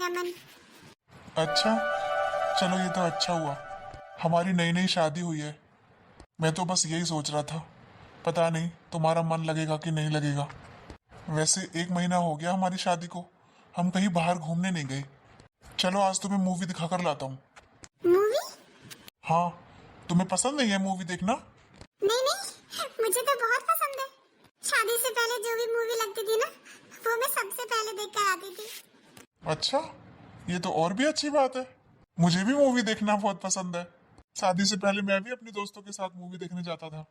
मेरा मन। अच्छा, चलो ये तो अच्छा हुआ। हमारी नई नई शादी हुई है। मैं तो बस यही सोच रहा था, पता नहीं तुम्हारा मन लगेगा कि नहीं लगेगा। वैसे 1 महीना हो गया हमारी शादी को, हम कहीं बाहर घूमने नहीं गए। चलो आज तुम्हें मूवी दिखा कर लाता हूँ। मूवी? हाँ, तुम्हें पसंद नहीं है मूवी देखना? नहीं नहीं, मुझे तो बहुत पसंद है। शादी से पहले जो भी मूवी लगती थी ना, वो मैं सबसे पहले देख कर आती थी। अच्छा, ये तो और भी अच्छी बात है। मुझे भी मूवी देखना बहुत पसंद है। शादी से पहले मैं भी अपने दोस्तों के साथ मूवी देखने जाता था।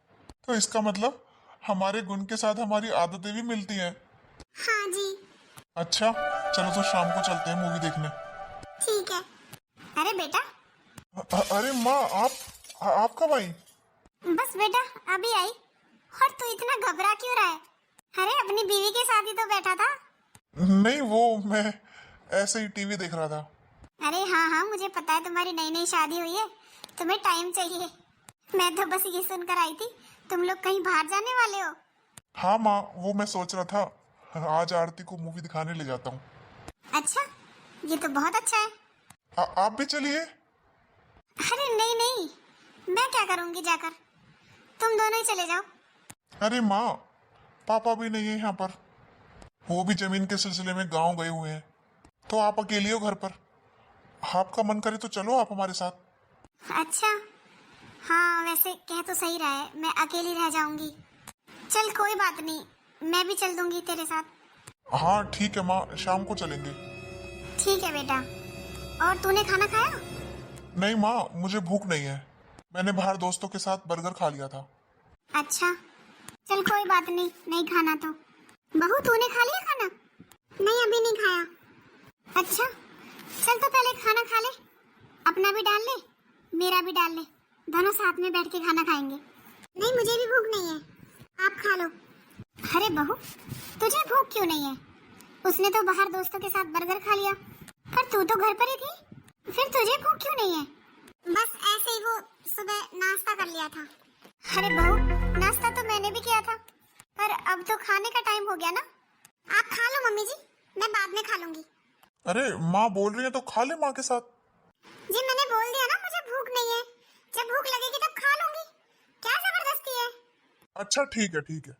तो इसका मतलब हमारे गुण के साथ हमारी आदतें भी मिलती हैं। हाँ जी। अच्छा, चलो तो शाम को चलते हैं मूवी देखने। ठीक है। अरे बेटा। अरे माँ, आप कब आई? बस बेटा अभी आई। और तू इतना घबरा क्यों रहा है? अरे अपनी बीवी के साथ ही तो बैठा था। नहीं, वो मैं ऐसे ही टीवी देख रहा था। अरे हाँ हाँ, मुझे पता है तुम्हारी नई नई शादी हुई है, तुम्हें टाइम चाहिए। मैं तो बस ये सुनकर आई थी तुम लोग कहीं बाहर जाने वाले हो। हाँ माँ, वो मैं सोच रहा था आज आरती को मूवी दिखाने ले जाता हूँ। अच्छा, ये तो बहुत अच्छा है। आप भी चलिए। अरे नहीं नहीं, मैं क्या करूंगी जाकर, तुम दोनों ही चले जाओ। अरे माँ, पापा भी नहीं है यहाँ पर, वो भी जमीन के सिलसिले में गांव गए हुए हैं। तो आप अकेली हो घर पर। आपका मन करे तो चलो आप हमारे साथ। अच्छा, हाँ वैसे कह तो सही रहा है, मैं अकेली रह जाऊंगी। चल कोई बात नहीं, मैं भी चल दूंगी तेरे साथ। हाँ ठीक है माँ, शाम को चलेंगे। ठीक है बेटा। और तूने खाना खाया? नहीं माँ, मुझे भूख नहीं है। मैंने बाहर दोस्तों के साथ बर्गर खा लिया था। अच्छा, चल कोई बात नहीं, नहीं खाना तो। बहू तूने खा लिया खाना? नहीं अभी नहीं खाया। अच्छा, चल तो पहले खाना खा ले, अपना भी डाल ले, मेरा भी डाल ले, दोनों साथ में बैठ के खाना खाएंगे। नहीं मुझे भी भूख नहीं है, आप खा लो। अरे बहू, तुझे भूख क्यों नहीं है? उसने तो बाहर दोस्तों के साथ बर्गर खा लिया, पर तू तो घर पर ही थी, फिर तुझे भूख क्यों नहीं है? बस ऐसे ही, वो सुबह नाश्ता कर लिया था। अरे बहू, नाश्ता तो मैंने भी किया था, पर अब तो खाने का टाइम हो गया ना। आप खा लो मम्मी जी, मैं बाद में खा लूंगी। अरे माँ बोल रही है तो खा ले माँ के साथ। जी मैंने बोल दिया ना मुझे भूख नहीं है, जब भूख लगेगी तब खा लूंगी, क्या जबरदस्ती है? अच्छा ठीक है ठीक है,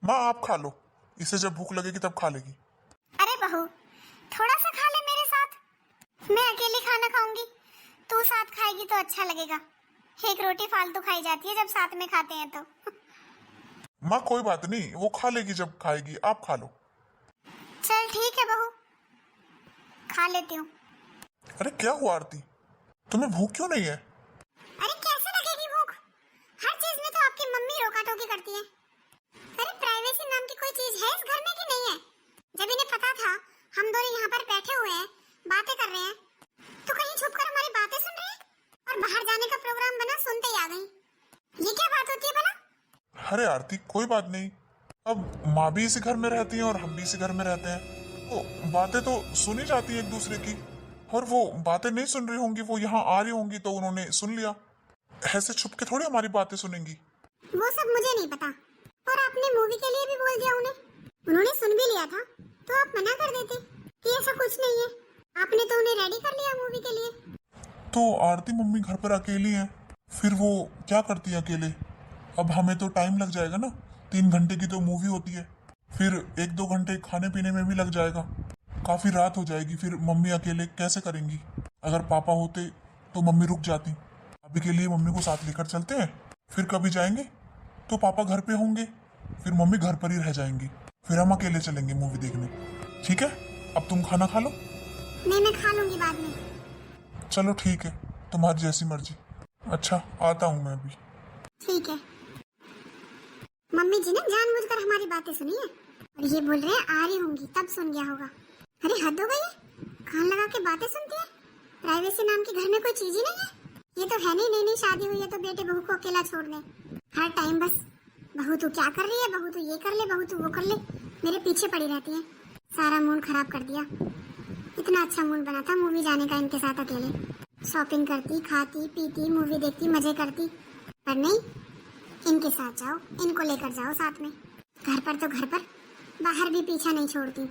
माँ आप खा लो, इसे जब भूख लगेगी तब खा लेगी। अरे बहू, थोड़ा सा खा ले मेरे साथ, मैं अकेली खाना खाऊंगी, तू साथ खाएगी तो अच्छा लगेगा। एक रोटी फालतू खाई जाती है जब साथ में खाते हैं तो। माँ कोई बात नहीं, वो खा लेगी जब खाएगी, आप खा लो। चल ठीक है बहू, खा लेती हूँ। अरे क्या हुआ आरती, तुम्हें भूख क्यों नहीं है? अरे कैसे लगेगी भूख, हर चीज में तो आपकी मम्मी रोका टोकी करती है। अरे प्राइवेसी नाम की कोई चीज है इस घर में कि नहीं है? जब इन्हें पता था हम दोनों यहाँ पर बैठे हुए हैं, बातें कर रहे हैं, तो कहीं छुप कर हमारी बातें सुन रही है, और बाहर जाने का प्रोग्राम बना सुनते ही आ गई। ये क्या बात होती है भला? अरे आरती कोई बात नहीं, अब माँ भी इसी घर में रहती है और हम भी इसी घर में रहते हैं, तो बातें तो सुनी जाती है एक दूसरे की। और वो बातें नहीं सुन रही होंगी, वो यहाँ आ रही होंगी तो उन्होंने सुन लिया। ऐसे छुप के थोड़ी हमारी बातें सुनेंगी। वो सब मुझे नहीं पता, और आपने मूवी के लिए भी बोल दिया उन्हें, उन्होंने सुन भी लिया था, तो आप मना कर देते कि ऐसा कुछ नहीं है। आपने तो उन्हें रेडी कर लिया मूवी के लिए। तो आरती मम्मी घर पर अकेली है, फिर वो क्या करती है अकेले? अब हमें तो टाइम लग जाएगा ना, 3 घंटे की तो मूवी होती है, फिर 1-2 घंटे खाने पीने में भी लग जाएगा, काफी रात हो जाएगी, फिर मम्मी अकेले कैसे करेंगी? अगर पापा होते तो मम्मी रुक जाती। अभी के लिए मम्मी को साथ लेकर चलते हैं, फिर कभी जाएंगे तो पापा घर पे होंगे, फिर मम्मी घर पर ही रह जाएंगी, फिर हम अकेले चलेंगे मूवी देखने। ठीक है, अब तुम खाना खा लो। नहीं मैं खा लूंगी बाद में। चलो ठीक है, तुम्हारी जैसी मर्जी। अच्छा आता हूँ मैं भी। ठीक है। मम्मी जी ने जानबूझकर हमारी बातें सुनी है, और ये बोल रहे हैं आ रही होंगी तब सुन गया होगा। अरे हद हो गई है, कान लगा के बातें सुनती है। प्राइवेसी नाम की घर में कोई चीज ही नहीं है। ये तो है नहीं, नई नई शादी हुई है तो बेटे बहू को अकेला छोड़ दे। हर टाइम बस बहू तू क्या कर रही है, बहू तू ये कर ले, बहू तू वो कर ले, मेरे पीछे पड़ी रहती है। सारा मूड खराब कर दिया। इतना अच्छा मूड बना था मूवी जाने का इनके साथ अकेले, शॉपिंग करती, खाती पीती, मूवी देखती, मजे करती, पर नहीं, इनके साथ जाओ, इनको लेकर जाओ साथ में। घर पर तो घर पर, बाहर भी पीछा नहीं छोड़ती,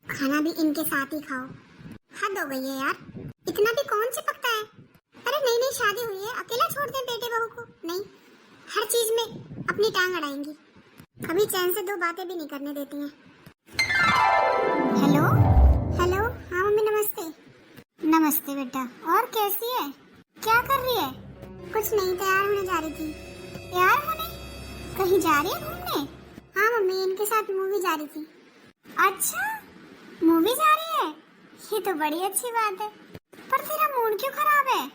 खाना भी इनके साथ ही खाओ। हद हो गई है यार, इतना भी कौन चिपकता है। अरे नई नई शादी हुई है, अकेला छोड़ दें बेटे बहू को? नहीं, हर चीज में अपनी टांग अड़ाएंगी, कभी चैन से दो बातें भी नहीं करने देती हैं। हेलो हेलो, हाँ मम्मी नमस्ते। नमस्ते बेटा, और कैसी है, क्या कर रही है? कुछ नहीं, तैयार होने जा रही थी। तैयार होने? कहीं जा रही है घूमने? हाँ मम्मी, इनके साथ मूवी जा रही थी। अच्छा, मूवी जा रही है, ये तो बड़ी अच्छी बात है। पर तेरा मूड क्यों खराब है?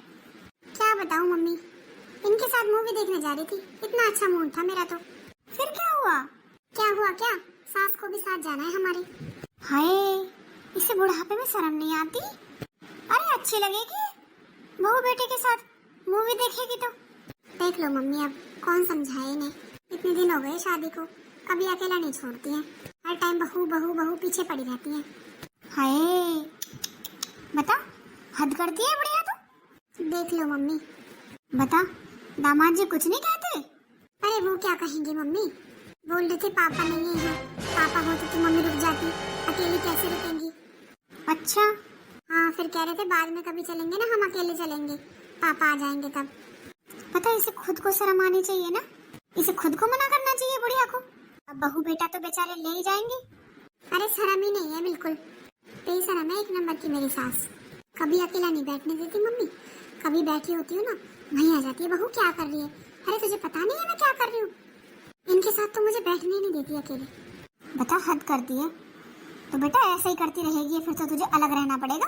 क्या बताऊं मम्मी, इनके साथ मूवी देखने जा रही थी, इतना अच्छा मूड था मेरा तो। फिर क्या हुआ? क्या हुआ क्या, सास को भी साथ जाना है हमारे। हाय, इसे बुढ़ापे में शर्म नहीं आती? अरे अच्छी लगेगी, बहू बेटे के साथ मूवी देखेगी तो। देख लो मम्मी, अब कौन समझाए इन्हें, इतने दिन हो गए शादी को, कभी अकेला नहीं छोड़ती हैं, हर टाइम बहू बहू बहू पीछे पड़ी रहती हैं। हाय, बता, हद करती है बुढ़िया तो। देख लो मम्मी। बता, दामाद जी कुछ नहीं कहते? अरे वो क्या कहेंगे मम्मी, बोल रहे थे पापा नहीं है यहाँ, पापा होते तो मम्मी रुक जाती, अकेली कैसे रुकेंगी। अच्छा हाँ, फिर कह रहे थे बाद में कभी चलेंगे ना, हम अकेले चलेंगे, पापा आ जाएंगे तब। पता है, इसे खुद को शर्म आनी चाहिए ना, इसे खुद को मना करना चाहिए बुढ़िया को। अब बहू बेटा तो बेचारे ले ही जाएंगे। अरे शर्म ही नहीं है बिल्कुल, बेशर्म है एक नंबर की मेरी सास, कभी अकेला नहीं बैठने देती मम्मी, कभी बैठी होती हूँ ना वहीं आ जाती है, बहू क्या कर रही है, अरे तुझे पता नहीं है मैं क्या कर रही हूँ। इनके साथ तो मुझे बैठने नहीं देती अकेले। बता, हद करती है तो बेटा ऐसे ही करती रहेगी, फिर तो तुझे अलग रहना पड़ेगा,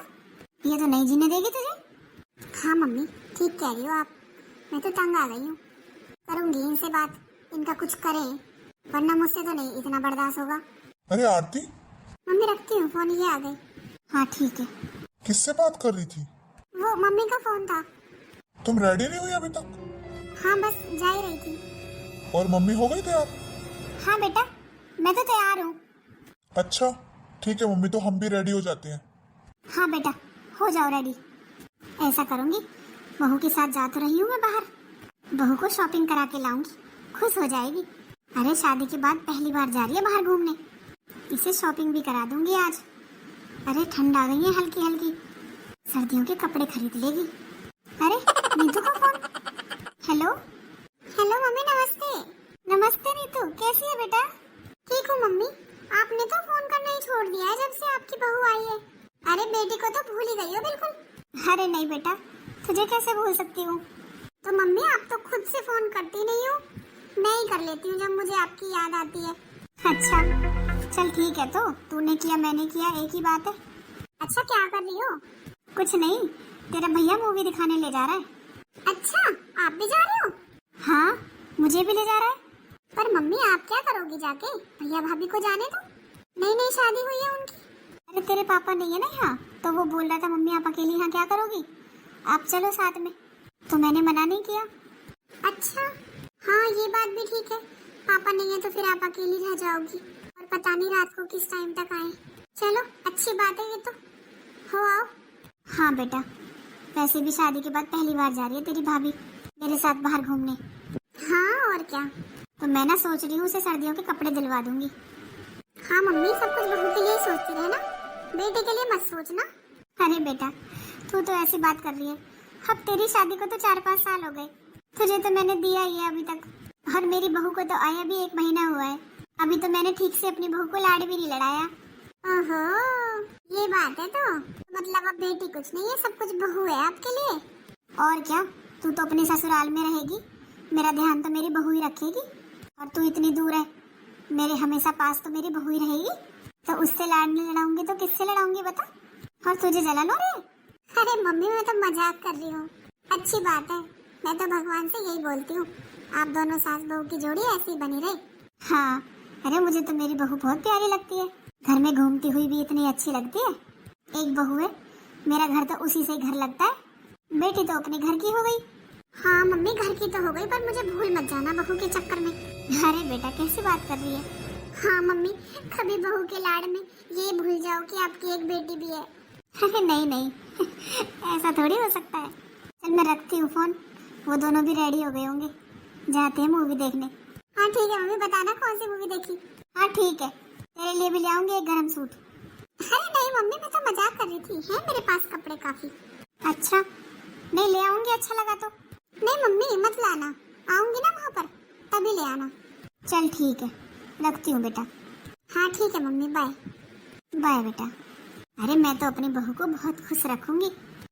ये तो नहीं जीने देगी तुझे। हाँ मम्मी, ठीक कह रही हो आप, मैं तो तंग आ गई हूँ, करूंगी इनसे बात, इनका कुछ करें, वरना मुझसे तो नहीं इतना बर्दाश्त होगा। अरे आरती, मम्मी रखती हूँ फोन, ये आ गई। हाँ ठीक है। किससे बात कर रही थी? वो मम्मी का फोन था। तुम रेडी नहीं हुई अभी तक? हाँ बस जा ही रही थी। और मम्मी हो गई तैयार? हाँ बेटा, मैं तो तैयार हूँ। अच्छा ठीक है मम्मी, तो हम भी रेडी हो जाते हैं। हाँ बेटा, हो जाओ रेडी। ऐसा करूँगी, बहू के साथ जा तो रही हूँ मैं बाहर, बहू को शॉपिंग करा के लाऊंगी, खुश हो जाएगी। अरे शादी के बाद पहली बार जा रही है बाहर घूमने, इसे शॉपिंग भी करा दूंगी आज। अरे ठंड आ गई है हल्की हल्की, सर्दियों के कपड़े खरीद लेगी। अरे नीतू का फोन। हेलो हेलो मम्मी नमस्ते। नमस्ते नीतू, कैसी है बेटा? ठीक हूँ मम्मी, आपने तो फोन करना ही छोड़ दिया है जब से आपकी बहू आई है। अरे बेटी को तो भूल ही गई हो बिल्कुल। अरे नहीं बेटा, तुझे कैसे भूल सकती हूँ। तो मम्मी आप तो खुद से फोन करती नहीं हो, मैं ही कर लेती हूँ जब मुझे आपकी याद आती है। अच्छा चल ठीक है, तो तूने किया मैंने किया एक ही बात है। अच्छा क्या कर रही हो? कुछ नहीं, तेरा भैया मूवी दिखाने ले जा रहा है। अच्छा आप भी जा रहे हो? हाँ मुझे भी ले जा रहा है। पर मम्मी आप क्या करोगी जाके, भैया भाभी को जाने दो, नई नई शादी हुई है उनकी। अरे तेरे पापा नहीं है ना यहाँ, तो वो बोल रहा था मम्मी आप अकेली यहाँ क्या करोगी, आप चलो साथ में, तो मैंने मना नहीं किया। अच्छा हाँ ये बात भी ठीक है, पापा नहीं है तो फिर आप अकेली रह जाओगी, और पता नहीं रात को किस टाइम तक आए। चलो अच्छी बात है ये तो, हो आओ। हाँ बेटा, वैसे भी शादी के बाद पहली बार जा रही है तेरी भाभी मेरे साथ बाहर घूमने। हाँ और क्या, तो मैं ना सोच रही हूँ उसे सर्दियों के कपड़े दिलवा दूंगी। हाँ मम्मी सब कुछ बहू के लिए सोचती रहे ना, बेटे के लिए मत सोचना। अरे बेटा तू तो ऐसी बात कर रही है, अब तेरी शादी को तो 4-5 साल हो गए, तुझे तो मैंने दिया ही है अभी तक, और मेरी बहू को तो आया भी 1 महीना हुआ है, अभी तो मैंने ठीक से अपनी बहू को लाड़ भी नहीं लड़ाया। ओहो ये बात है, तो मतलब अब बेटी कुछ नहीं है, सब कुछ बहू है आपके लिए। और क्या, तू तो अपने ससुराल में रहेगी, मेरा ध्यान तो मेरी बहू ही रखेगी, और तू इतनी दूर है, मेरे हमेशा पास तो मेरी बहू ही रहेगी, तो उससे लाड़ नहीं लड़ाऊंगी तो किससे लड़ाऊंगी बता, और तुझे जलन हो रही है? अरे मम्मी मैं तो मजाक कर रही हूँ, अच्छी बात है, मैं तो भगवान से यही बोलती हूँ आप दोनों सास बहू की जोड़ी ऐसी बनी रहे। हाँ अरे मुझे तो मेरी बहू बहुत प्यारी लगती है, घर में घूमती हुई भी इतनी अच्छी लगती है। एक बहू है, मेरा घर तो उसी से घर लगता है, बेटी तो अपने घर की हो गई। हाँ मम्मी घर की तो हो गई, पर मुझे भूल मत जाना बहू के चक्कर में। अरे बेटा कैसी बात कर रही है। हाँ मम्मी कभी बहू के लाड़ में ये भूल जाओ कि आपकी एक बेटी भी है। अरे नहीं नहीं ऐसा थोड़ी हो सकता है। चल मैं रखती हूँ फोन, वो दोनों भी रेडी हो गए होंगे, जाते हैं मूवी देखने। हाँ ठीक है मम्मी, बताना कौन सी मूवी देखी। हाँ ठीक है, तेरे लिए भी ले आऊंगी एक गरम सूट। अरे नहीं मम्मी, मैं तो मजाक कर रही थी, है मेरे पास कपड़े काफी। अच्छा, नहीं ले आऊंगी, अच्छा लगा तो। नहीं मम्मी मत लाना, आऊंगी ना वहाँ पर तभी ले आना। चल ठीक है, रखती हूँ बेटा। हाँ ठीक है मम्मी, बाय। बाय बेटा। अरे मैं तो अपनी बहू को बहुत खुश रखूंगी,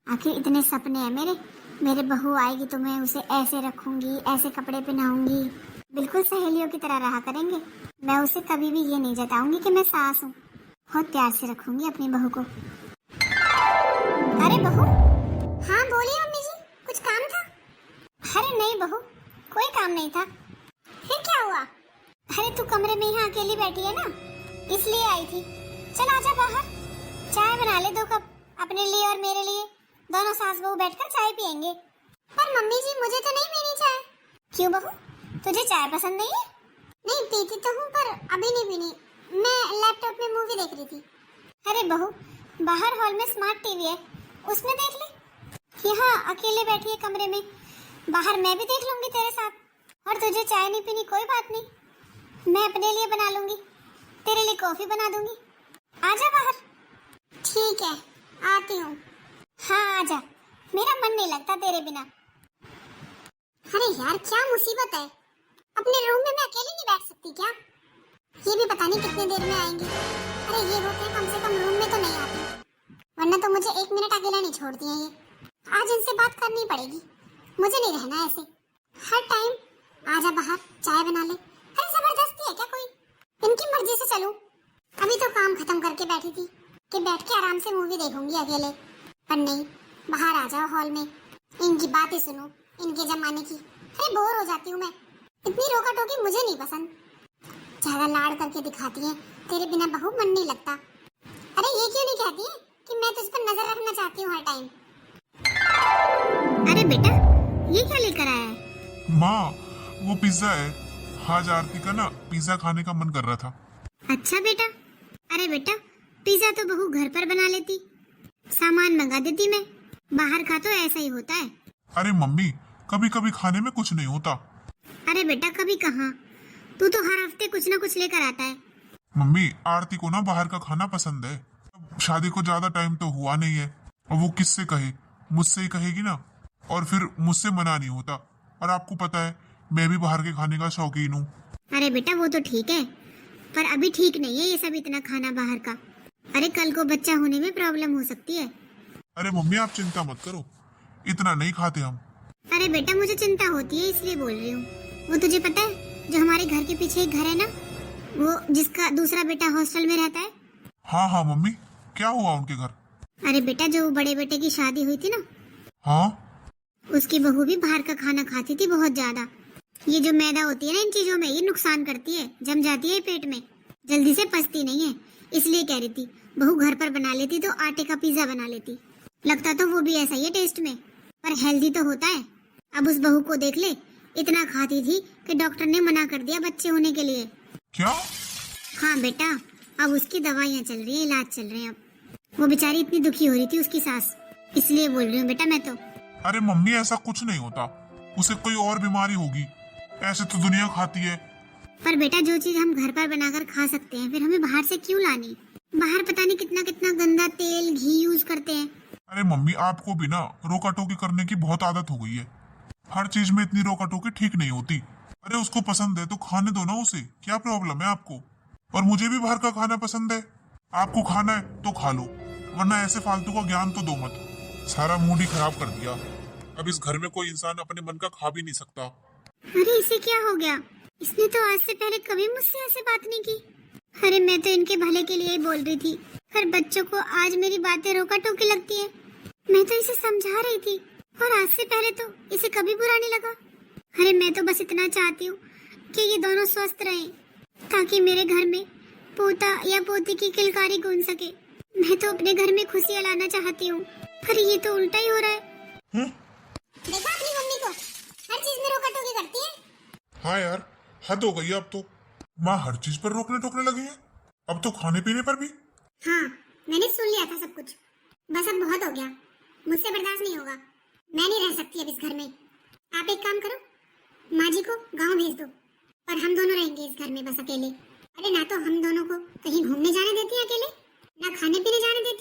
आखिर इतने सपने हैं मेरे। मेरे बहू आएगी तो मैं उसे ऐसे रखूंगी, ऐसे कपड़े पहनाऊंगी, बिल्कुल सहेलियों की तरह रहा करेंगे। मैं उसे कभी भी ये नहीं जताऊंगी कि मैं सास हूँ। बहुत प्यार से रखूंगी अपनी बहू को। अरे बहू। हाँ बोलिए मम्मी जी, कुछ काम था? अरे नहीं बहू, कोई काम नहीं था। फिर क्या हुआ? अरे तू कमरे में यहाँ अकेली बैठी है ना, इसलिए आई थी। चल आजा बाहर, चाय बना ले 2 कप अपने लिए और मेरे लिए, दोनों सास बहू बैठकर चाय पियेंगे। पर मम्मी जी मुझे तो नहीं पीनी चाय। क्यों बहू, तुझे चाय पसंद नहीं है? नहीं पीती तो हूँ पर अभी नहीं पीनी, मैं लैपटॉप में मूवी देख रही थी। अरे बहू, बाहर हॉल में स्मार्ट टीवी है, उसमें देख ले। यहाँ अकेले बैठी है कमरे में, बाहर मैं भी देख लूंगी तेरे साथ। और तुझे चाय नहीं पीनी कोई बात नहीं, मैं अपने लिए बना लूंगी, तेरे लिए कॉफी बना दूंगी। आजा बाहर। ठीक है आती हूँ। हाँ आजा, मेरा मन नहीं लगता तेरे बिना। अरे यार क्या मुसीबत है, अपने रूम में मैं अकेली नहीं बैठ सकती क्या? ये भी पता नहीं कितने देर में आएंगे। अरे ये होते कम से कम रूम में तो नहीं आते, वरना तो मुझे 1 मिनट अकेला नहीं छोड़ती है ये। आज इनसे बात करनी पड़ेगी, मुझे नहीं रहना ऐसे हर टाइम। आजा बाहर, चाय बना ले। अरे जबरदस्ती है क्या कोई? इनकी मर्जी से चलूं? अभी तो काम खत्म करके बैठी थी कि बैठ के आराम से मूवी देखूंगी अकेले, पर नहीं, बाहर आ जाओ हॉल में, इनकी बातें सुनो, इनके जमाने की। अरे बोर हो जाती हूँ मैं, इतनी रोका टोकी मुझे नहीं पसंद। ज्यादा लाड़ करके दिखाती है, तेरे बिना बहू मन नहीं लगता। अरे ये क्यों नहीं कहती है कि मैं तुझ पर नजर रखना चाहती हूँ हर टाइम? अरे बेटा ये क्या लेकर आया है? माँ वो पिज्जा है, आज आरती का ना पिज्जा खाने का मन कर रहा था। अच्छा बेटा। अरे बेटा पिज्जा तो बहू घर पर बना लेती, सामान मंगा देती मैं, बाहर का तो ऐसा ही होता है। अरे मम्मी कभी कभी खाने में कुछ नहीं होता। अरे बेटा कभी कहाँ, तू तो हर हफ्ते कुछ ना कुछ लेकर आता है। मम्मी आरती को ना बाहर का खाना पसंद है, शादी को ज्यादा टाइम तो हुआ नहीं है, और वो किससे कहे, मुझसे ही कहेगी ना, और फिर मुझसे मना नहीं होता। और आपको पता है मैं भी बाहर के खाने का शौकीन हूँ। अरे बेटा वो तो ठीक है, पर अभी ठीक नहीं है ये सब इतना खाना बाहर का। अरे कल को बच्चा होने में प्रॉब्लम हो सकती है। अरे मम्मी आप चिंता मत करो, इतना नहीं खाते हम। अरे बेटा मुझे चिंता होती है इसलिए बोल रही हूँ। वो तुझे पता है जो हमारे घर के पीछे एक घर है ना, वो जिसका दूसरा बेटा हॉस्टल में रहता है। हाँ हाँ मम्मी, क्या हुआ उनके घर? अरे बेटा जो बड़े बेटे की शादी हुई थी ना, हाँ उसकी बहू भी बाहर का खाना खाती थी बहुत ज्यादा। ये जो मैदा होती है ना इन चीजों में, ये नुकसान करती है, जम जाती है पेट में, जल्दी से पचती नहीं है। इसलिए कह रही थी बहू घर पर बना लेती तो आटे का पिज्जा बना लेती, लगता तो वो भी ऐसा ही है टेस्ट में, पर हेल्दी तो होता है। अब उस बहू को देख ले, इतना खाती थी कि डॉक्टर ने मना कर दिया बच्चे होने के लिए। क्या? हाँ बेटा, अब उसकी दवाइयाँ चल रही है, इलाज चल रहे हैं। अब वो बेचारी इतनी दुखी हो रही थी उसकी सास, इसलिए बोल रही हूँ बेटा मैं तो। अरे मम्मी ऐसा कुछ नहीं होता, उसे कोई और बीमारी होगी, ऐसे तो दुनिया खाती है। पर बेटा जो चीज हम घर पर बनाकर खा सकते हैं फिर हमें बाहर से क्यों लानी? बाहर पता नहीं कितना कितना गंदा तेल घी यूज करते हैं। अरे मम्मी आपको भी ना रोका टोकी करने की बहुत आदत हो गई है, हर चीज में इतनी रोका टोकी ठीक नहीं होती। अरे उसको पसंद है तो खाने दो ना उसे, क्या प्रॉब्लम है आपको? और मुझे भी बाहर का खाना पसंद है, आपको खाना है तो खा लो, वरना ऐसे फालतू का ज्ञान तो दो मत। सारा मूड ही खराब कर दिया, अब इस घर में कोई इंसान अपने मन का खा भी नहीं सकता। अरे इसे क्या हो गया? इसने तो आज से पहले कभी मुझसे ऐसे बात नहीं की। अरे मैं तो इनके भले के लिए ही बोल रही थी, पर बच्चों को आज मेरी बातें रोका टोकी लगती है। मैं तो इसे समझा रही थी और आज से पहले तो इसे कभी बुरा नहीं लगा। अरे मैं तो बस इतना चाहती हूँ कि ये दोनों स्वस्थ रहें, ताकि मेरे घर में पोता या पोती की किलकारी गूंज सके। मैं तो अपने घर में खुशियाँ लाना चाहती हूँ, पर ये तो उल्टा ही हो रहा है। देखा अपनी मम्मी को, हर चीज में रोका टोकी करती है। हाँ यार हद हो गई है अब तो, माँ हर चीज पर रोकने टोकने लगी है, अब तो खाने पीने पर भी। हाँ मैंने सुन लिया था सब कुछ, बस अब बहुत हो गया, मुझसे बर्दाश्त नहीं होगा, मैं नहीं रह सकती अब इस घर में। आप एक काम करो, माँ जी को गाँव भेज दो और हम दोनों रहेंगे इस घर में बस अकेले। अरे ना तो हम दोनों को कहीं घूमने जाने देती है अकेले, ना खाने पीने जाने देती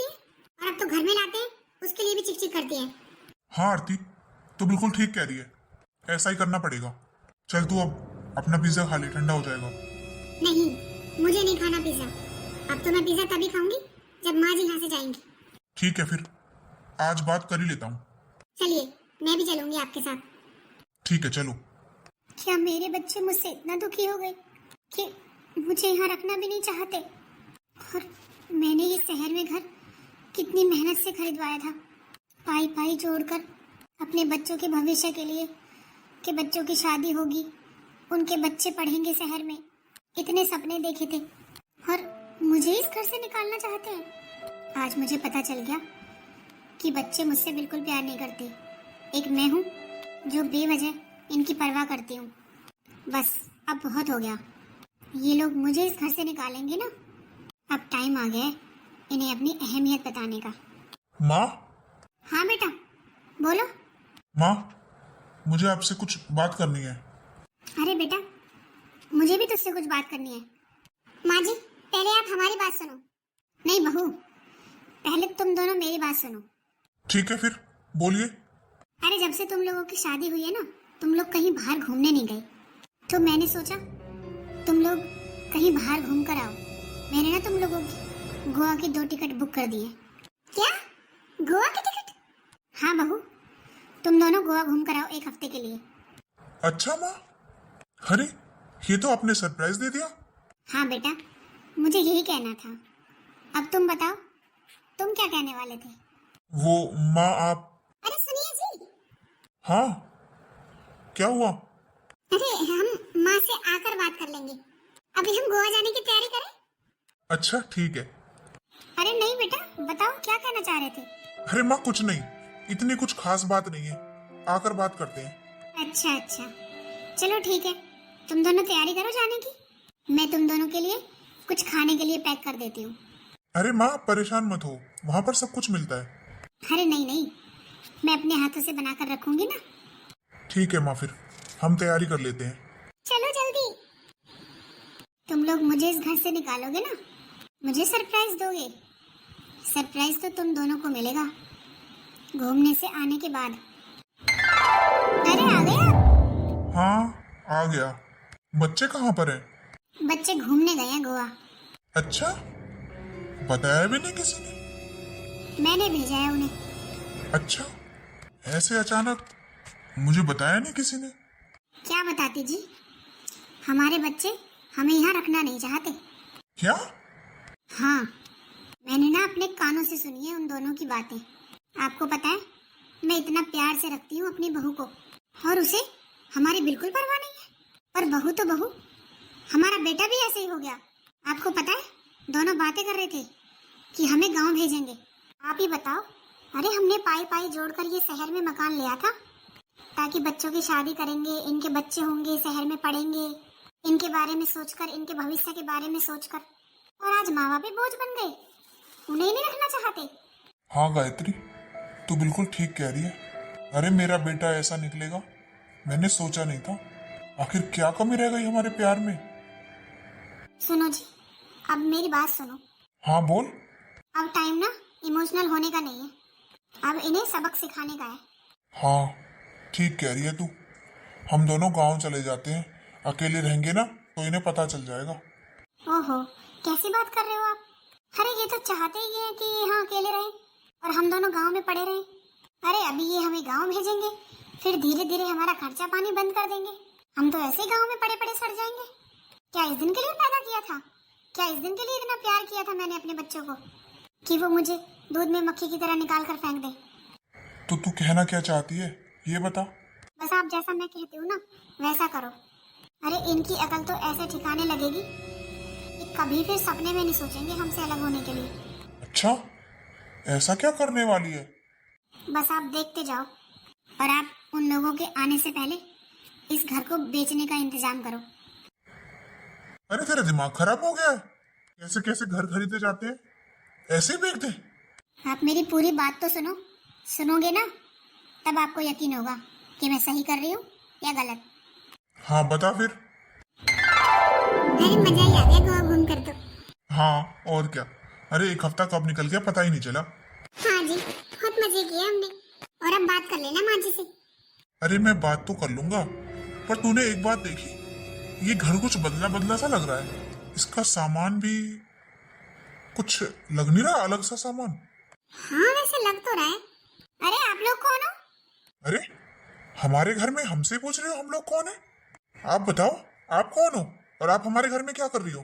हाँ आरती, तो बिल्कुल ठीक कह रही है, ऐसा ही करना पड़ेगा। चल तू अब अपना पिज्जा खा ले, ठंडा हो जाएगा। नहीं, मुझे नहीं खाना पिज्जा। अब तो मैं पिज्जा तभी खाऊंगी जब माँ जी यहाँ से जाएंगी। ठीक है फिर, आज बात कर ही लेता हूँ। चलिए, मैं भी चलूंगी आपके साथ। ठीक है चलो। क्या मेरे बच्चे मुझसे इतना दुखी हो गए कि मुझे यहाँ रखना भी नहीं चाहते? और मैंने ये शहर में घर कितनी मेहनत से खरीदवाया था, पाई पाई जोड़कर अपने बच्चों के भविष्य के लिए, कि बच्चों की शादी होगी, उनके बच्चे पढ़ेंगे शहर में, इतने सपने देखे थे, और मुझे इस घर से निकालना चाहते हैं। आज मुझे पता चल गया कि बच्चे मुझसे बिल्कुल प्यार नहीं करते। एक मैं हूँ जो बेवजह इनकी परवाह करती हूँ। बस अब बहुत हो गया, ये लोग मुझे इस घर से निकालेंगे ना। अब टाइम आ गया है इन्हें अपनी अहमियत बताने का। माँ। हाँ बेटा, बोलो। माँ, मुझे आपसे कुछ बात करनी है। अरे बेटा, मुझे भी तुझसे कुछ बात करनी है। माँ जी, पहले आप हमारी बात सुनो। नहीं बहू, पहले तुम दोनों मेरी बात सुनो। ठीक है फिर, बोलिए। अरे जब से तुम लोगों की शादी हुई है ना, तुम लोग कहीं बाहर घूमने नहीं गए, तो मैंने सोचा तुम लोग कहीं बाहर घूम कर आओ। मैंने ना तुम लोगों की गोवा की 2 टिकट बुक कर दी है। क्या? गोवा की टिकट? हाँ बहू, तुम दोनों गोवा घूम कर आओ 1 हफ्ते के लिए। अच्छा माँ, अरे ये तो आपने सरप्राइज दे दिया। हाँ बेटा, मुझे यही कहना था। अब तुम बताओ, तुम क्या कहने वाले थे? वो माँ आप। अरे सुनिए जी। हाँ, क्या हुआ? अरे हम माँ से आकर बात कर लेंगे, अभी हम गोवा जाने की तैयारी करें। अच्छा ठीक है। अरे नहीं बेटा, बताओ क्या कहना चाह रहे थे? अरे माँ कुछ नहीं, इतनी कुछ खास बात नहीं है, आकर बात करते हैं। अच्छा अच्छा, चलो ठीक है, तुम दोनों तैयारी करो जाने की। मैं तुम दोनों के लिए कुछ खाने के लिए पैक कर देती हूँ। अरे माँ परेशान मत हो, वहाँ पर सब कुछ मिलता है। अरे नहीं नहीं, मैं अपने हाथों से बनाकर रखूंगी ना। ठीक है माँ, फिर हम तैयारी कर लेते हैं। चलो जल्दी। तुम लोग मुझे इस घर से निकालोगे ना, मुझे सरप्राइज दोगे। सरप्राइज तो तुम दोनों को मिलेगा घूमने से आने के बाद। अरे आ गए आप? हाँ आ गया। बच्चे कहाँ पर हैं? बच्चे घूमने गए हैं गोवा। अच्छा, बताया भी नहीं किसी ने? मैंने भेजा है उन्हें। अच्छा, ऐसे अचानक मुझे बताया नहीं किसी ने? क्या बताती जी, हमारे बच्चे हमें यहाँ रखना नहीं चाहते। क्या? हाँ, मैंने ना अपने कानों से सुनी है उन दोनों की बातें। आपको पता है, मैं इतना प्यार से रखती हूँ अपनी बहू को, और उसे हमारी बिल्कुल परवाह नहीं है। और बहू तो बहू, हमारा बेटा भी ऐसे ही हो गया। आपको पता है, दोनों बातें कर रहे थे कि हमें गांव भेजेंगे। आप ही बताओ। अरे हमने पाई पाई जोड़कर ये शहर में मकान लिया था, ताकि बच्चों की शादी करेंगे, इनके बच्चे होंगे, शहर में पढ़ेंगे, इनके बारे में सोचकर, इनके भविष्य के बारे में सोचकर। और आज माँ बाप भी बोझ बन गए, उन्हें नहीं रखना चाहते। हाँ गायत्री, तू बिल्कुल ठीक कह रही है। अरे मेरा बेटा ऐसा निकलेगा, मैंने सोचा नहीं था। आखिर क्या कमी रह गई हमारे प्यार में? सुनो जी, अब मेरी बात सुनो। हाँ बोल। अब टाइम ना इमोशनल होने का नहीं है, अब इन्हें सबक सिखाने का है। हाँ ठीक कह रही है तू, हम दोनों गांव चले जाते हैं, अकेले रहेंगे ना तो इन्हें पता चल जाएगा। ओहो, कैसी बात कर रहे हो आप? अरे ये तो चाहते ही हैं कि यहाँ अकेले रहें और हम दोनों गांव में पड़े रहें। अरे अभी ये हमें गांव भेजेंगे, फिर धीरे धीरे हमारा खर्चा पानी बंद कर देंगे। हम तो ऐसे गांव में पड़े पड़े सड़ जाएंगे। क्या इस दिन के लिए पैदा किया था? क्या इस दिन के लिए इतना प्यार किया था मैंने अपने बच्चों को कि वो मुझे दूध में मक्खी की तरह निकाल कर फेंक दे? तो तू कहना क्या चाहती है, ये बता। बस आप जैसा मैं कहती हूँ ना, वैसा करो। अरे इनकी अकल तो ऐसे ठिकाने लगेगी कि कभी फिर सपने में नहीं सोचेंगे हमसे अलग होने के लिए। अच्छा, ऐसा क्या करने वाली है? बस आप देखते जाओ, और आप उन लोगों के आने से पहले इस घर को बेचने का इंतजाम करो। अरे तेरा दिमाग खराब हो गया है? कैसे कैसे घर खरीदे जाते हैं, ऐसे ही बेच दे? आप मेरी पूरी बात तो सुनो, सुनोगे ना तब आपको यकीन होगा कि मैं सही कर रही हूँ या गलत। हाँ बता फिर। अरे मजा ही आ गया गोवा घूम कर तो। हाँ और क्या, अरे 1 हफ्ता कब निकल गया पता ही नहीं चला। हाँ जी, बहुत मजे किए हमने। और अब बात कर लेना माँ जी से। अरे मैं बात तो कर लूंगा, पर तूने एक बात देखी, ये घर कुछ बदला बदला सा लग रहा है। इसका सामान भी कुछ लग नहीं रहा, अलग सा सामान। हाँ वैसे लग तो रहा है। अरे आप लोग कौन हो? अरे हमारे घर में हमसे पूछ रहे हो हम लोग कौन है? आप बताओ, आप कौन हो और आप हमारे घर में क्या कर रही हो?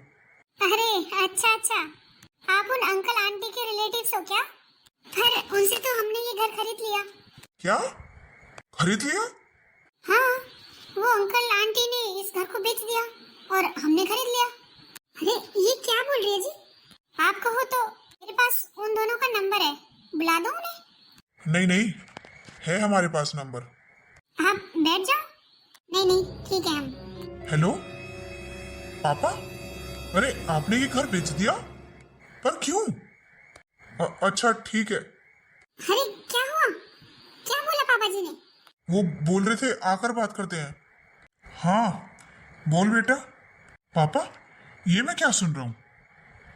अरे अच्छा अच्छा, आप उन अंकल आंटी के रिलेटिव्स हो क्या? फिर उनसे तो हमने ये घर खरीद लिया। क्या खरीद लिया? हाँ, वो अंकल आंटी ने इस घर को बेच दिया और हमने खरीद लिया। अरे ये क्या बोल रही है जी? आप कहो तो मेरे पास उन दोनों का नंबर है, बुला दो उन्हें। नहीं नहीं, है हमारे पास नंबर। आप बैठ जाओ। नहीं नहीं ठीक है हम। हेलो पापा, अरे आपने ये घर बेच दिया, पर क्यों? अच्छा ठीक है। अरे क्या हुआ? क्या बोला पापा जी ने? वो बोल रहे थे आकर बात करते हैं। हाँ बोल बेटा। पापा ये मैं क्या सुन रहा हूँ,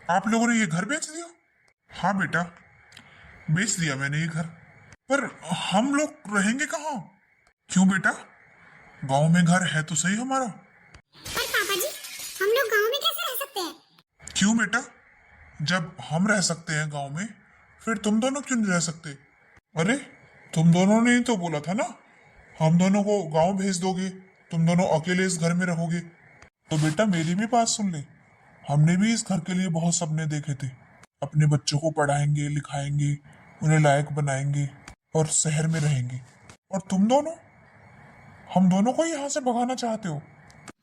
आप लोगों ने ये घर बेच दिया? हाँ बेटा, बेच दिया मैंने ये घर, पर हम लोग रहेंगे कहाँ? क्यों बेटा, गांव में घर है तो सही हमारा। पर पापा जी, हम लोग गांव में कैसे रह सकते हैं? क्यों बेटा, जब हम रह सकते हैं गांव में, फिर तुम दोनों क्यों नहीं रह सकते? अरे तुम दोनों ने ही तो बोला था ना, हम दोनों को गांव भेज दोगे, तुम दोनों अकेले इस घर में रहोगे। तो बेटा मेरी भी बात सुन ले, हमने भी इस घर के लिए बहुत सपने देखे थे। अपने बच्चों को पढ़ाएंगे लिखाएंगे, उन्हें लायक बनाएंगे और शहर में रहेंगे। और तुम दोनों, हम दोनों को यहाँ से भगाना चाहते हो।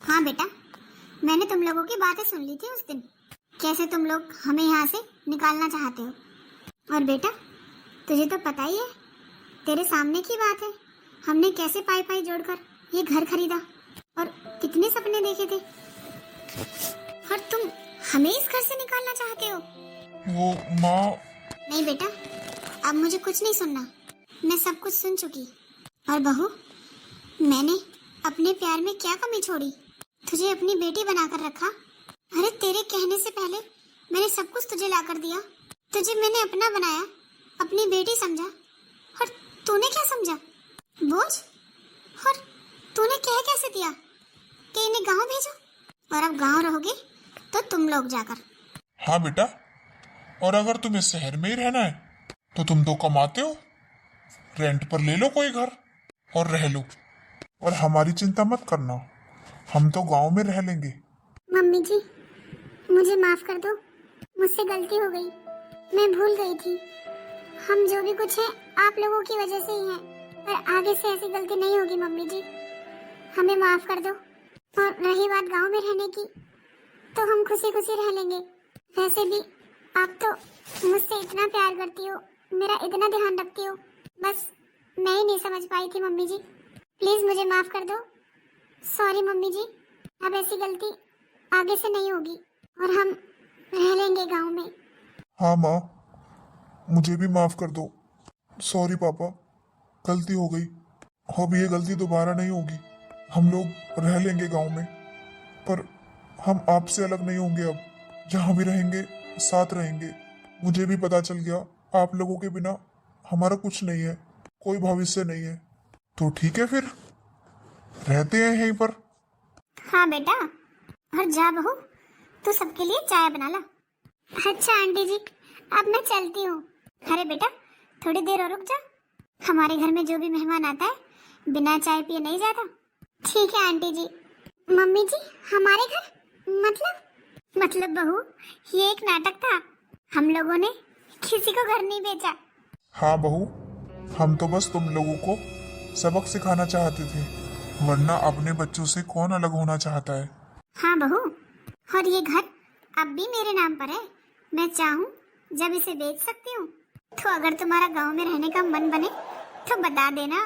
हाँ बेटा, मैंने तुम लोगों की बातें सुन ली थी उस दिन, कैसे तुम लोग हमें यहाँ से निकालना चाहते हो। और बेटा तुझे तो पता ही है, तेरे सामने की बात है, हमने कैसे पाई पाई जोड़कर ये घर खरीदा और कितने सपने देखे थे, और तुम हमें इस घर से निकालना चाहते हो। वो माँ। नहीं बेटा, अब मुझे कुछ नहीं सुनना, मैं सब कुछ सुन चुकी। और बहू, मैंने अपने प्यार में क्या कमी छोड़ी, तुझे अपनी बेटी बनाकर रखा। अरे तेरे कहने से पहले मैंने सब कुछ तुझे लाकर दिया, तुझे मैंने अपना बनाया, अपनी बेटी समझा, और तूने क्या समझा? बोझ। और तूने कह कैसे दिया कि इन्हें गांव भेजो, और अब गांव रहोगे तो तुम लोग जाकर। हाँ बेटा, और अगर तुम्हें शहर में ही रहना है तो तुम तो कमाते हो, रेंट पर ले लो कोई घर और रह लो, और हमारी चिंता मत करना, हम तो गांव में रह लेंगे। मम्मी जी, मुझे माफ कर दो, मुझसे गलती हो गई, मैं भूल गई थी। हम जो भी कुछ है आप लोगों की वजह से ही है, पर आगे से ऐसी गलती नहीं होगी मम्मी जी, हमें माफ कर दो। और रही बात गांव में रहने की, तो हम खुशी खुशी रह लेंगे। वैसे भी आप तो मुझसे इतना प्यार करती हो, मेरा इतना ध्यान रखती हो, बस मैं ही नहीं समझ पाई थी मम्मी जी, प्लीज मुझे माफ कर दो। सॉरी मम्मी जी, अब ऐसी गलती आगे से नहीं होगी और हम रह लेंगे गांव में। हाँ माँ, मुझे भी माफ कर दो। सॉरी पापा, गलती हो गई, अब ये गलती दोबारा नहीं होगी। हम लोग रह लेंगे गांव में, पर हम आपसे अलग नहीं होंगे। अब जहाँ भी रहेंगे साथ रहेंगे। मुझे भी पता चल गया, आप लोगों के बिना हमारा कुछ नहीं है, कोई भविष्य नहीं है। तो ठीक है, फिर रहते हैं यहीं पर। हाँ बेटा, और जा बहू, तू सबके लिए चाय बना ला। अच्छा आंटी जी, अब मैं चलती हूँ। अरे बेटा थोड़ी देर और रुक जा, हमारे घर में जो भी मेहमान आता है बिना चाय पिए नहीं जाता। ठीक है आंटी जी। मम्मी जी, हमारे घर मतलब बहू, ये एक नाटक था, हम लोगों ने किसी को घर नहीं बेचा। हाँ बहू, हम तो बस तुम लोगों को सबक सिखाना चाहते थे, वरना अपने बच्चों से कौन अलग होना चाहता है। हाँ बहू, और ये घर अब भी मेरे नाम पर है, मैं चाहूँ जब इसे बेच सकती हूँ। तो अगर तुम्हारा गांव में रहने का मन बने तो बता देना।